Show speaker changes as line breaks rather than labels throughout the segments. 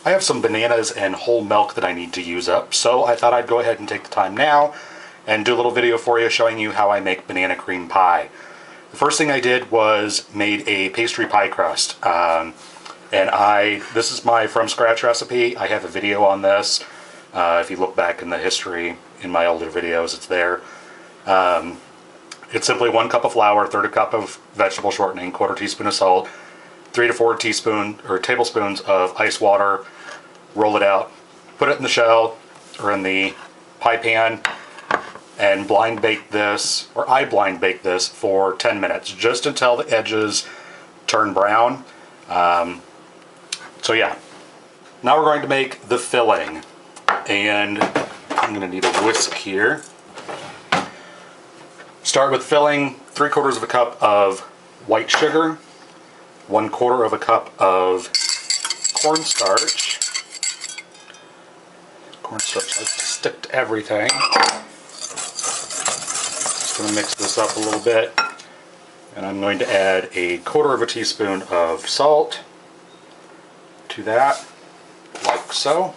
I have some bananas and whole milk that I need to use up, so I thought I'd go ahead and take the time now and do a little video for you showing you how I make banana cream pie. The first thing I did was made a pastry pie crust. This is my from scratch recipe. I have a video on this. If you look back in the history in my older videos, it's there. It's simply 1 cup of flour, 1/3 cup of vegetable shortening, 1/4 teaspoon of salt, 3 to 4 tablespoons of ice water. Roll it out, put it in the shell or in the pie pan, and blind bake this, or I blind bake this for 10 minutes, just until the edges turn brown. So yeah, now we're going to make the filling, and I'm going to need a whisk here. Start with filling 3/4 of a cup of white sugar, 1/4 of a cup of cornstarch. Cornstarch likes to stick to everything. Just going to mix this up a little bit, and I'm going to add 1/4 teaspoon of salt to that, like so.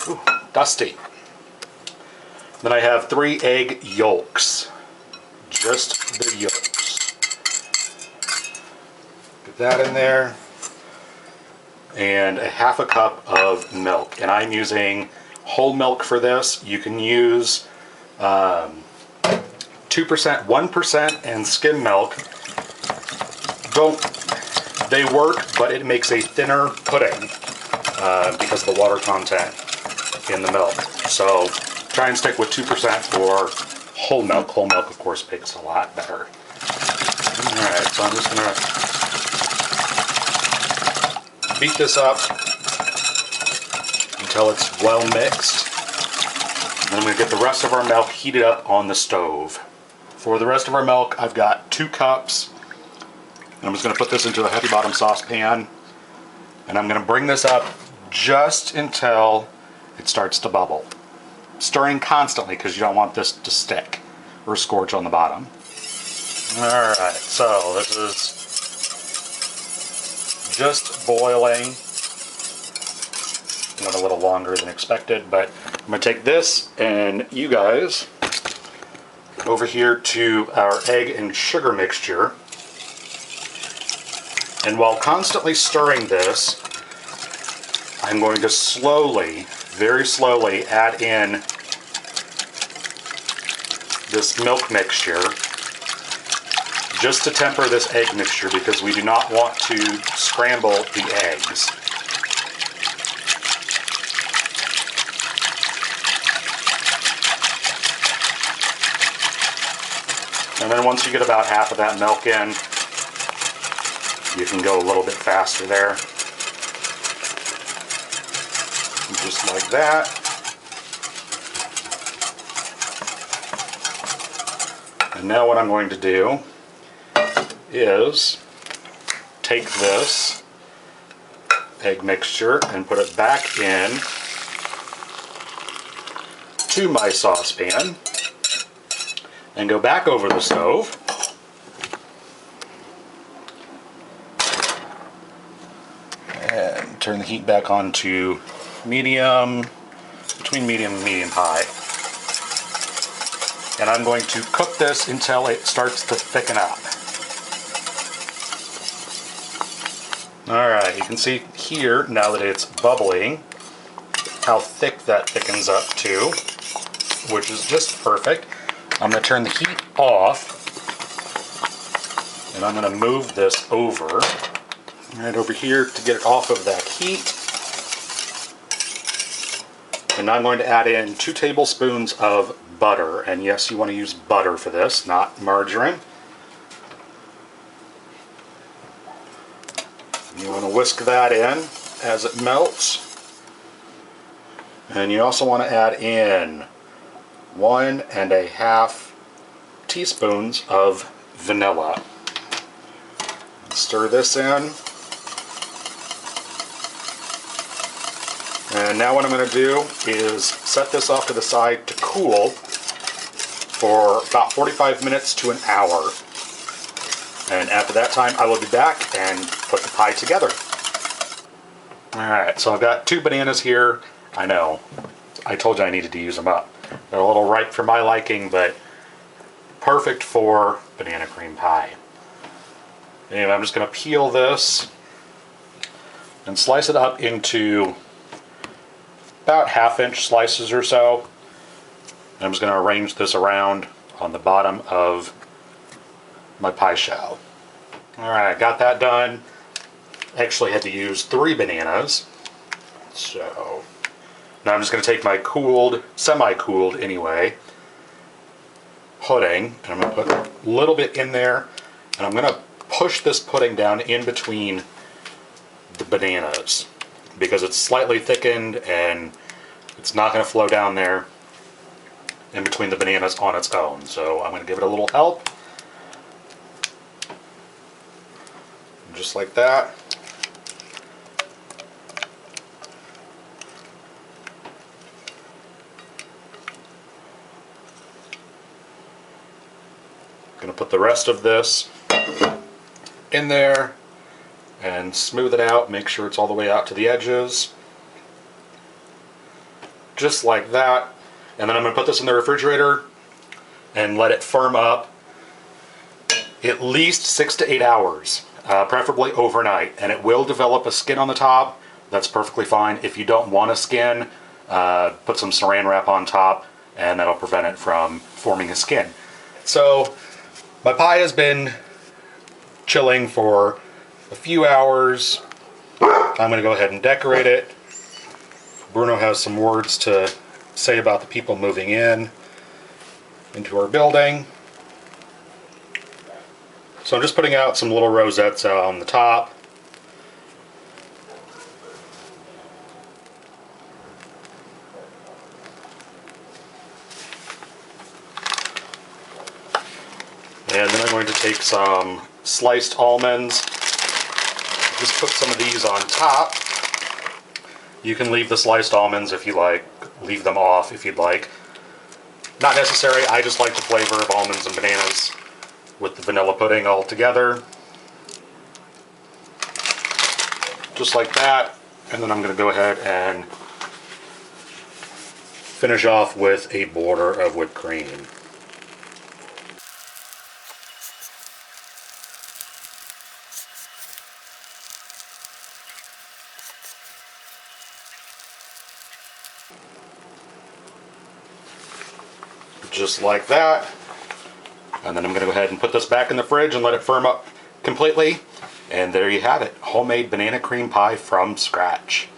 Ooh, dusty. Then I have 3 egg yolks, just the yolks. Get that in there, and 1/2 cup of milk, and I'm using whole milk for this. You can use 2%, 1%, and skim milk. They work, but it makes a thinner pudding because of the water content in the milk. So try and stick with 2% or whole milk. Whole milk, of course, makes a lot better. Alright, so I'm just going to beat this up until it's well mixed. And then I'm going to get the rest of our milk heated up on the stove. For the rest of our milk, I've got 2 cups. And I'm just going to put this into a heavy bottom saucepan. And I'm going to bring this up just until it starts to bubble. Stirring constantly because you don't want this to stick or scorch on the bottom. Alright, so this is just boiling. Went a little longer than expected, but I'm going to take this and you guys over here to our egg and sugar mixture. And while constantly stirring this, I'm going to slowly, very slowly add in this milk mixture just to temper this egg mixture because we do not want to scramble the eggs. And then once you get about half of that milk in, you can go a little bit faster there. Just like that. And now what I'm going to do is take this egg mixture and put it back in to my saucepan and go back over the stove. And turn the heat back on to medium, between medium and medium high. And I'm going to cook this until it starts to thicken up. Alright, you can see here, now that it's bubbling, how thick that thickens up to, which is just perfect. I'm going to turn the heat off, and I'm going to move this over, right over here to get it off of that heat. And now I'm going to add in 2 tablespoons of butter, and yes, you want to use butter for this, not margarine. You want to whisk that in as it melts. And you also want to add in 1.5 teaspoons of vanilla. Stir this in. And now what I'm going to do is set this off to the side to cool for about 45 minutes to an hour. And after that time, I will be back and put the pie together. Alright, so I've got 2 bananas here. I know, I told you I needed to use them up. They're a little ripe for my liking, but perfect for banana cream pie. Anyway, I'm just going to peel this and slice it up into about 1/2-inch slices or so. And I'm just going to arrange this around on the bottom of my pie shell. Alright, got that done. Actually had to use 3 bananas. So now I'm just going to take my cooled, semi-cooled anyway, pudding, and I'm going to put a little bit in there, and I'm going to push this pudding down in between the bananas because it's slightly thickened and it's not going to flow down there in between the bananas on its own. So I'm going to give it a little help. Just like that. Going to put the rest of this in there and smooth it out, make sure it's all the way out to the edges. Just like that. And then I'm going to put this in the refrigerator and let it firm up at least 6 to 8 hours, preferably overnight. And it will develop a skin on the top. That's perfectly fine. If you don't want a skin, put some saran wrap on top and that'll prevent it from forming a skin. So my pie has been chilling for a few hours. I'm going to go ahead and decorate it. Bruno has some words to say about the people moving into our building. So I'm just putting out some little rosettes on the top. And then I'm going to take some sliced almonds. Just put some of these on top. You can leave the sliced almonds if you like. Leave them off if you'd like. Not necessary. I just like the flavor of almonds and bananas with the vanilla pudding all together. Just like that. And then I'm going to go ahead and finish off with a border of whipped cream. Just like that. And then I'm going to go ahead and put this back in the fridge and let it firm up completely. And there you have it. Homemade banana cream pie from scratch.